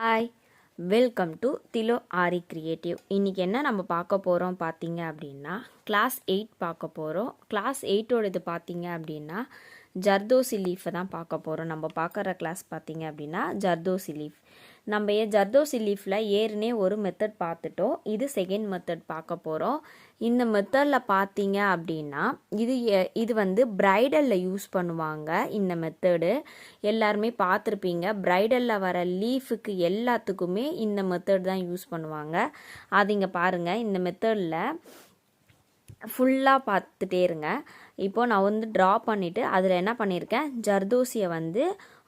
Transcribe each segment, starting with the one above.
Hi, welcome to திலோ aari creative. இன்றைக்கி என்ன நம்ம பார்க்க போகிறோம் பார்த்தீங்க அப்படின்னா, கிளாஸ் 8 பார்க்க போகிறோம். கிளாஸ் 8ஓடது பார்த்தீங்க அப்படின்னா ஜர்தோசி லீஃபை தான் பார்க்க போகிறோம். நம்ம பார்க்குற கிளாஸ் பார்த்தீங்க அப்படின்னா ஜர்தோசி லீஃப். நம்ம ஜர்தோசி லீஃபில் ஏற்கனவே ஒரு மெத்தட் பார்த்துட்டோம். இது செகண்ட் மெத்தட் பார்க்க போகிறோம். இந்த மெத்தடில் பார்த்தீங்க அப்படின்னா இது வந்து பிரைடலில் யூஸ் பண்ணுவாங்க. இந்த மெத்தடு எல்லாருமே பார்த்துருப்பீங்க. பிரைடலில் வர லீஃபுக்கு எல்லாத்துக்குமே இந்த மெத்தட் தான் யூஸ் பண்ணுவாங்க. அது இங்கே பாருங்கள், இந்த மெத்தடில் ஃபுல்லாக பார்த்துட்டே இருங்க. இப்போது நான் வந்து ட்ரா பண்ணிவிட்டு அதில் என்ன பண்ணியிருக்கேன், ஜர்தோசியை வந்து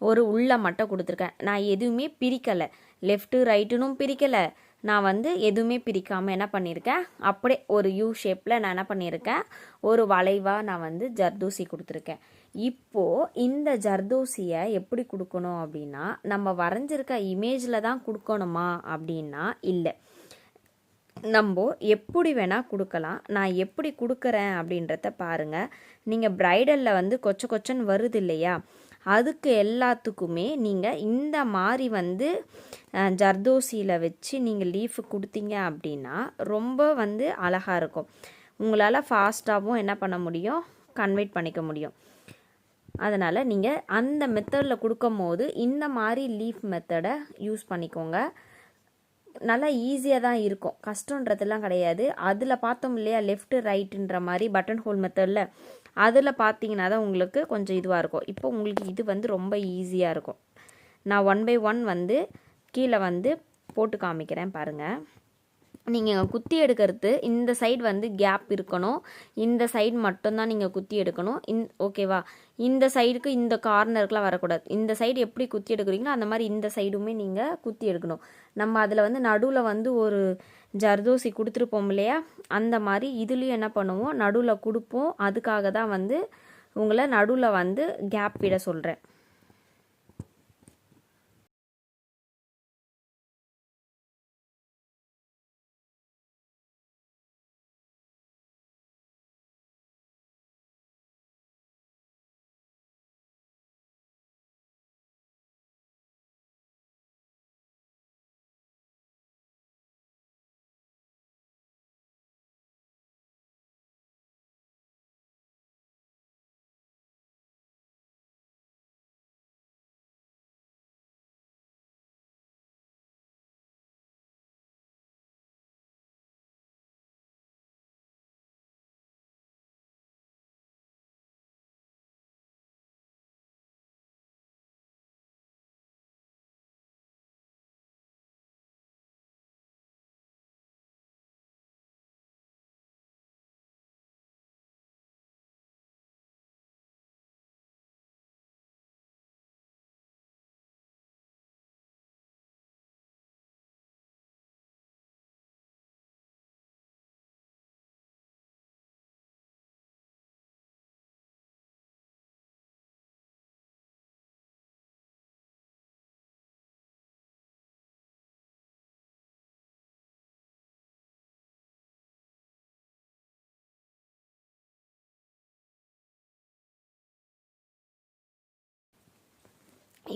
ஒரு உள்ளே மட்டும் கொடுத்துருக்கேன். நான் எதுவுமே பிரிக்கலை, லெஃப்ட்டு ரைட்டுன்னு பிரிக்கலை. நான் வந்து எதுவுமே பிரிக்காமல் என்ன பண்ணியிருக்கேன், அப்படியே ஒரு யூ ஷேப்பில் நான் என்ன பண்ணியிருக்கேன், ஒரு வளைவாக நான் வந்து ஜர்தோசி கொடுத்துருக்கேன். இப்போது இந்த ஜர்தோசியை எப்படி கொடுக்கணும் அப்படின்னா, நம்ம வரைஞ்சிருக்க இமேஜில் தான் கொடுக்கணுமா அப்படின்னா இல்லை, நம்ம எப்படி வேணால் கொடுக்கலாம். நான் எப்படி கொடுக்குறேன் அப்படின்றத பாருங்கள். நீங்கள் பிரைடலில் வந்து கொச்சன்னு வருது இல்லையா, அதுக்கு எல்லாத்துக்குமே நீங்கள் இந்த மாதிரி வந்து ஜர்தோசியில் வச்சு நீங்கள் லீஃபு கொடுத்தீங்க அப்படின்னா ரொம்ப வந்து அழகாக இருக்கும். உங்களால் ஃபாஸ்ட்டாகவும் என்ன பண்ண முடியும், கன்வெர்ட் பண்ணிக்க முடியும். அதனால் நீங்கள் அந்த மெத்தடில் கொடுக்கும் போது இந்த மாதிரி லீஃப் மெத்தடை யூஸ் பண்ணிக்கோங்க. நல்லா ஈஸியாக தான் இருக்கும், கஷ்டன்றதெல்லாம் கிடையாது. அதில் பார்த்தோம் இல்லையா, லெஃப்ட்டு ரைட்டுன்ற மாதிரி பட்டன் ஹோல் மெத்தடில், அதில் பார்த்தீங்கன்னா தான் உங்களுக்கு கொஞ்சம் இதுவாக இருக்கும். இப்போ உங்களுக்கு இது வந்து ரொம்ப ஈஸியாக இருக்கும். நான் 1 by 1 வந்து கீழே வந்து போட்டு காமிக்கிறேன் பாருங்கள். நீங்கள் குத்தி எடுக்கிறது இந்த சைடு வந்து கேப் இருக்கணும், இந்த சைடு மட்டும்தான் நீங்கள் குத்தி எடுக்கணும். ஓகேவா, இந்த சைடுக்கு இந்த கார்னருக்குலாம் வரக்கூடாது. இந்த சைடு எப்படி குத்தி எடுக்கிறீங்களோ அந்த மாதிரி இந்த சைடுமே நீங்கள் குத்தி எடுக்கணும். நம்ம அதில் வந்து நடுவில் வந்து ஒரு ஜர்தோசி கொடுத்துருப்போம் இல்லையா, அந்த மாதிரி இதுலேயும் என்ன பண்ணுவோம், நடுவில் கொடுப்போம். அதுக்காக தான் வந்து உங்களை நடுவில் வந்து கேப் விட சொல்கிறேன்.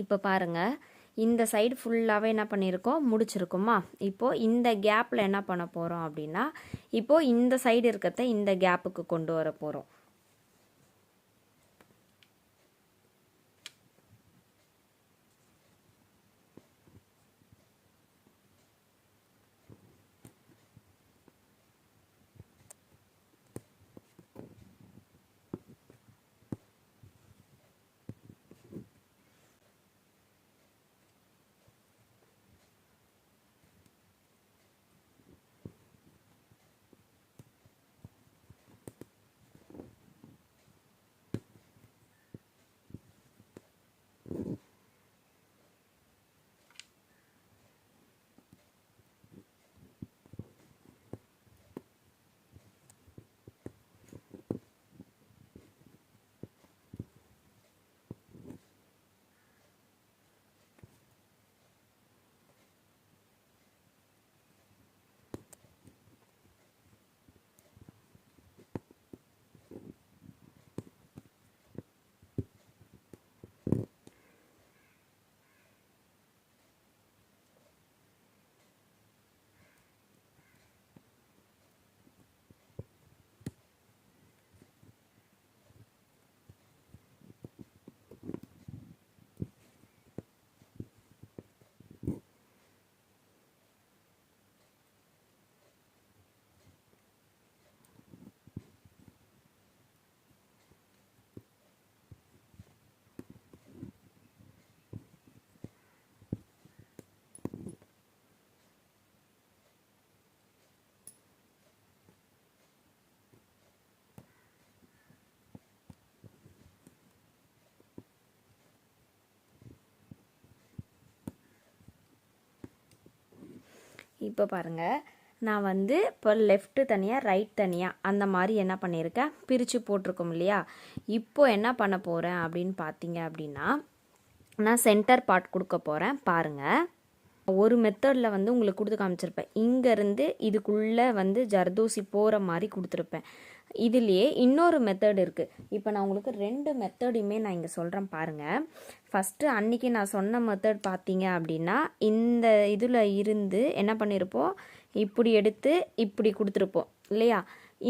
இப்போ பாருங்கள், இந்த சைடு ஃபுல்லாகவே என்ன பண்ணியிருக்கோம், முடிச்சிருக்குமா. இப்போது இந்த கேப்பில் என்ன பண்ண போகிறோம் அப்படின்னா, இப்போது இந்த சைடு இருக்கிறத இந்த கேப்புக்கு கொண்டு வர போகிறோம். இப்போ பாருங்கள், நான் வந்து இப்போ லெஃப்ட்டு தனியாக ரைட் தனியாக அந்த மாதிரி என்ன பண்ணியிருக்கேன், பிரித்து போட்டிருக்கோம் இல்லையா. இப்போ என்ன பண்ண போகிறேன் அப்படின்னு பார்த்தீங்க அப்படின்னா, நான் சென்டர் பார்ட் கொடுக்க போகிறேன். பாருங்கள், ஒரு மெத்தடில் வந்து உங்களுக்கு கொடுத்து காமிச்சிருப்பேன். இங்கேருந்து இதுக்குள்ளே வந்து ஜர்தோசி போகிற மாதிரி கொடுத்துருப்பேன். இதுலேயே இன்னொரு மெத்தட் இருக்குது. இப்போ நான் உங்களுக்கு 2 மெத்தடையுமே நான் இங்கே சொல்கிறேன் பாருங்கள். ஃபஸ்ட்டு அன்றைக்கி நான் சொன்ன மெத்தட் பார்த்தீங்க அப்படின்னா, இந்த இதில் இருந்து என்ன பண்ணியிருப்போம், இப்படி எடுத்து இப்படி கொடுத்துருப்போம் இல்லையா.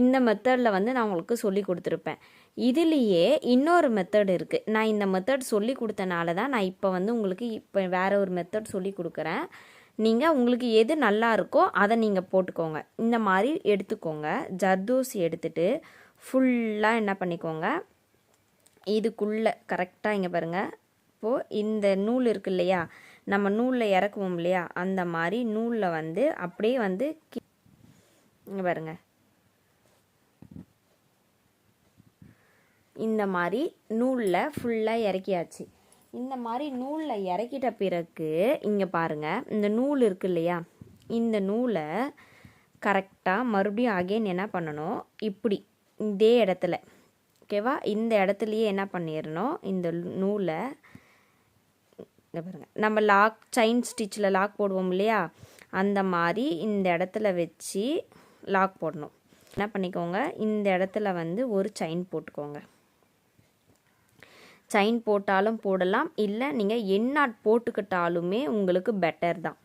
இந்த மெத்தடில் வந்து நான் உங்களுக்கு சொல்லி கொடுத்துருப்பேன். இதுலேயே இன்னொரு மெத்தட் இருக்குது. நான் இந்த மெத்தட் சொல்லி கொடுத்தனால தான் நான் இப்போ வந்து உங்களுக்கு இப்போ வேறு ஒரு மெத்தட் சொல்லி கொடுக்குறேன். நீங்கள் உங்களுக்கு எது நல்லா இருக்கோ அதை நீங்கள் போட்டுக்கோங்க. இந்த மாதிரி எடுத்துக்கோங்க. ஜர்தோசி எடுத்துகிட்டு ஃபுல்லாக என்ன பண்ணிக்கோங்க, இதுக்குள்ளே கரெக்டாக இங்கே பாருங்கள். இப்போது இந்த நூல் இருக்கு இல்லையா, நம்ம நூலில் இறக்குவோம் இல்லையா, அந்த மாதிரி நூலில் வந்து அப்படியே வந்து இங்கே பாருங்கள், இந்த மாதிரி நூலில் ஃபுல்லாக இறக்கியாச்சு. இந்த மாதிரி நூலில் இறக்கிட்ட பிறகு இங்கே பாருங்கள், இந்த நூல் இருக்கு இல்லையா, இந்த நூலை கரெக்டாக மறுபடியும் அகைன் என்ன பண்ணணும், இப்படி இதே இடத்துல ஓகேவா, இந்த இடத்துலையே என்ன பண்ணிடணும், இந்த நூலை இங்கே பாருங்கள், நம்ம லாக் செயின் ஸ்டிச்சில் லாக் போடுவோம் இல்லையா, அந்த மாதிரி இந்த இடத்துல வச்சு லாக் போடணும். என்ன பண்ணிக்கோங்க, இந்த இடத்துல வந்து ஒரு செயின் போட்டுக்கோங்க. செயின் போட்டாலும் போடலாம், இல்லை நீங்கள் எண்ணாட் போட்டுக்கிட்டாலுமே உங்களுக்கு பெட்டர் தான்.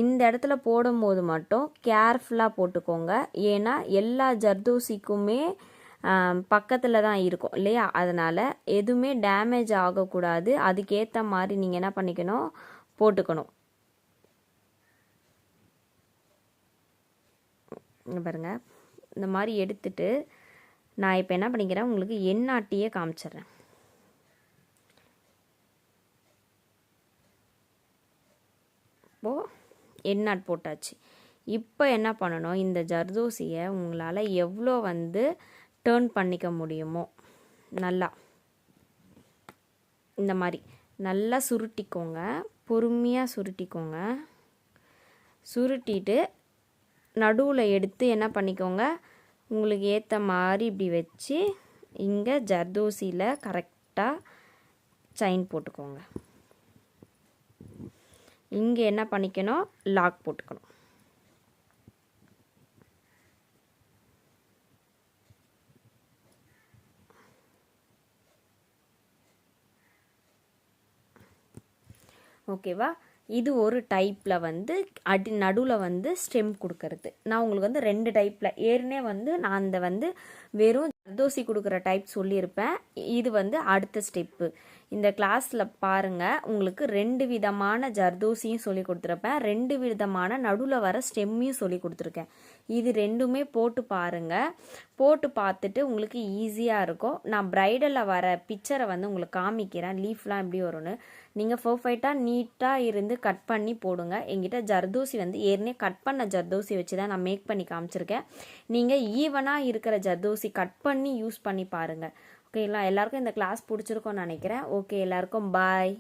இந்த இடத்துல போடும்போது மட்டும் கேர்ஃபுல்லாக போட்டுக்கோங்க. ஏன்னா எல்லா ஜர்தோசிக்குமே பக்கத்தில் தான் இருக்கும் இல்லையா, அதனால் எதுவுமே டேமேஜ் ஆகக்கூடாது. அதுக்கேற்ற மாதிரி நீங்கள் என்ன பண்ணிக்கணும், போட்டுக்கணும். பாருங்கள், இந்த மாதிரி எடுத்துட்டு நான் இப்போ என்ன பண்ணிக்கிறேன், உங்களுக்கு எண்ணாட்டியே காமிச்சிட்றேன். இப்போது எண்ணாட் போட்டாச்சு. இப்போ என்ன பண்ணணும், இந்த ஜர்தோசியை உங்களால் எவ்வளோ வந்து டேர்ன் பண்ணிக்க முடியுமோ நல்லா இந்த மாதிரி நல்லா சுருட்டிக்கோங்க. பொறுமையாக சுருட்டிக்கோங்க. சுருட்டிட்டு நடுவில் எடுத்து என்ன பண்ணிக்கோங்க, உங்களுக்கு ஏற்ற மாதிரி இப்படி வச்சு இங்கே ஜர்தோசியில் கரெக்டாக செயின் போட்டுக்கோங்க. இங்கே என்ன பண்ணிக்கணும், லாக் போட்டுக்கணும். ஓகேவா, இது ஒரு டைப்பில் வந்து நடுவில் வந்து ஸ்டெம் கொடுக்கறது. நான் உங்களுக்கு வந்து 2 டைப்பில் ஏற்கனவே வந்து நான் அந்த வந்து வெறும் ஜர்தோசி கொடுக்குற டைப் சொல்லியிருப்பேன். இது வந்து அடுத்த ஸ்டெப்பு. இந்த கிளாஸில் பாருங்கள், உங்களுக்கு 2 விதமான ஜர்தோசியும் சொல்லி கொடுத்துருப்பேன். 2 விதமான நடுவில் வர ஸ்டெம்மையும் சொல்லி கொடுத்துருக்கேன். இது 2மே போட்டு பாருங்கள். போட்டு பார்த்துட்டு உங்களுக்கு ஈஸியாக இருக்கும். நான் ப்ரைடலில் வர பிக்சரை வந்து உங்களுக்கு காமிக்கிறேன், லீஃப்லாம் எப்படி வரும்னு. நீங்கள் பர்ஃபெக்டாக நீட்டாக இருந்து கட் பண்ணி போடுங்க. எங்கிட்ட ஜர்தோசி வந்து ஏற்கனவே கட் பண்ண ஜர்தோசி வச்சு தான் நான் மேக் பண்ணி காமிச்சிருக்கேன். நீங்கள் ஈவனாக இருக்கிற ஜர்தோசி கட் பண்ணி யூஸ் பண்ணி பாருங்கள். ஓகேங்களா, எல்லாருக்கும் இந்த கிளாஸ் பிடிச்சிருக்கோன்னு நினைக்கிறேன். ஓகே, எல்லாருக்கும் பாய்.